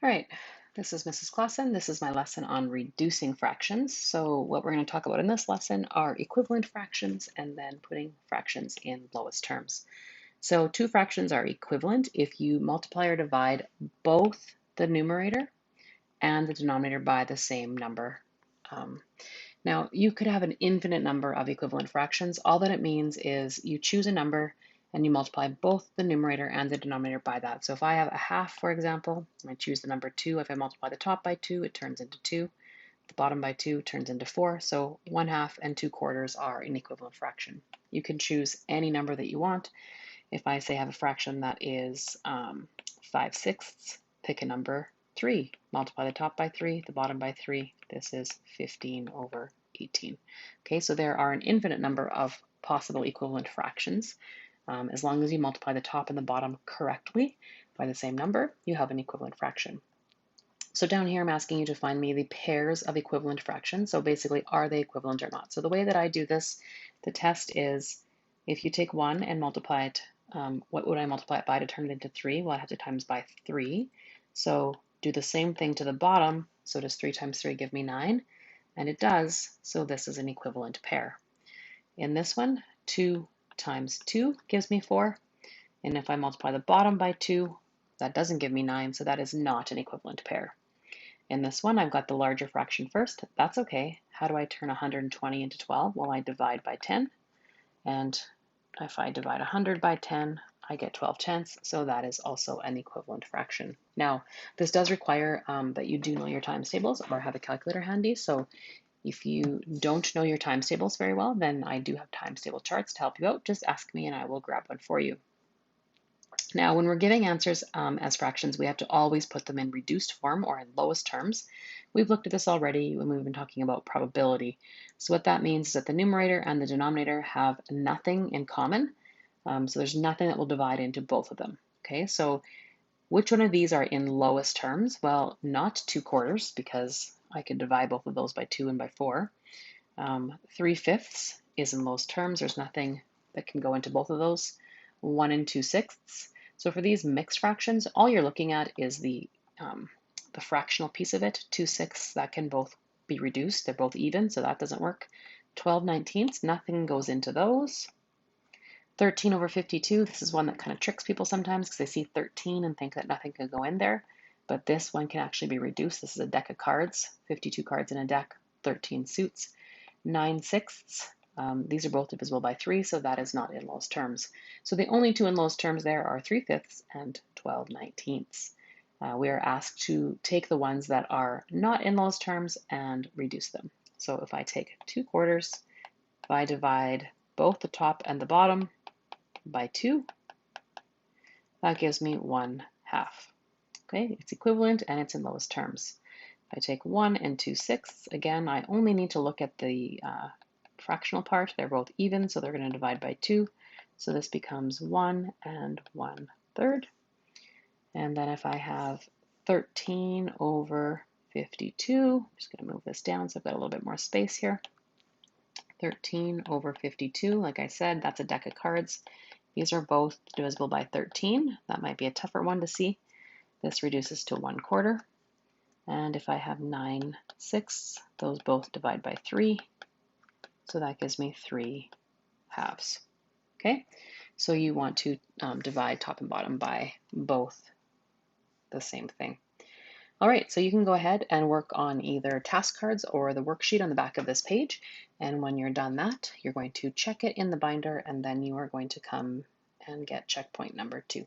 All right, this is Mrs. Clausen. This is my lesson on reducing fractions. So what we're going to talk about in this lesson are equivalent fractions and then putting fractions in lowest terms. So two fractions are equivalent if you multiply or divide both the numerator and the denominator by the same number. Now, you could have an infinite number of equivalent fractions. All that it means is you choose a number and you multiply both the numerator and the denominator by that. So if I have a half, for example, I choose the number 2. If I multiply the top by 2, it turns into 2. The bottom by 2 turns into 4. So 1/2 and 2/4 are an equivalent fraction. You can choose any number that you want. If I say I have a fraction that is 5/6, pick a number 3. Multiply the top by 3, the bottom by 3. This is 15/18. Okay, so there are an infinite number of possible equivalent fractions. As long as you multiply the top and the bottom correctly by the same number, you have an equivalent fraction. So down here, I'm asking you to find me the pairs of equivalent fractions. So basically, are they equivalent or not? So the way that I do this, the test is if you take 1 and multiply it, what would I multiply it by to turn it into 3? Well, I have to times by 3. So do the same thing to the bottom. So does 3 times 3 give me 9? And it does. So this is an equivalent pair. In this one, 2 times 2 gives me 4. And if I multiply the bottom by 2, that doesn't give me 9. So that is not an equivalent pair. In this one, I've got the larger fraction first. That's okay. How do I turn 120 into 12? Well, I divide by 10. And if I divide 100 by 10, I get 12/10. So that is also an equivalent fraction. Now, this does require that you do know your times tables or have a calculator handy. So if you don't know your times tables very well, then I do have times table charts to help you out. Just ask me and I will grab one for you. Now, when we're giving answers as fractions, we have to always put them in reduced form or in lowest terms. We've looked at this already when we've been talking about probability. So what that means is that the numerator and the denominator have nothing in common. So there's nothing that will divide into both of them. Okay, so which one of these are in lowest terms? Well, not 2/4 because I could divide both of those by 2 and by 4. 3/5 is in lowest terms. There's nothing that can go into both of those. 1 and 2/6. So for these mixed fractions, all you're looking at is the fractional piece of it. 2/6, that can both be reduced. They're both even, so that doesn't work. 12/19, nothing goes into those. 13/52, this is one that kind of tricks people sometimes because they see 13 and think that nothing can go in there. But this one can actually be reduced. This is a deck of cards, 52 cards in a deck, 13 suits. 9/6, these are both divisible by 3, so that is not in lowest terms. So the only two in lowest terms there are 3/5 and 12/19. We are asked to take the ones that are not in lowest terms and reduce them. So if I take 2/4, if I divide both the top and the bottom by 2, that gives me 1/2. Okay, it's equivalent and it's in lowest terms. If I take 1 and 2/6, again, I only need to look at the fractional part. They're both even, so they're going to divide by 2. So this becomes 1 and 1/3. And then if I have 13/52, I'm just going to move this down so I've got a little bit more space here. 13/52, like I said, that's a deck of cards. These are both divisible by 13. That might be a tougher one to see. This reduces to 1/4. And if I have 9/6, those both divide by 3. So that gives me 3/2. Okay, so you want to divide top and bottom by both the same thing. All right, so you can go ahead and work on either task cards or the worksheet on the back of this page. And when you're done that, you're going to check it in the binder and then you are going to come and get checkpoint number 2.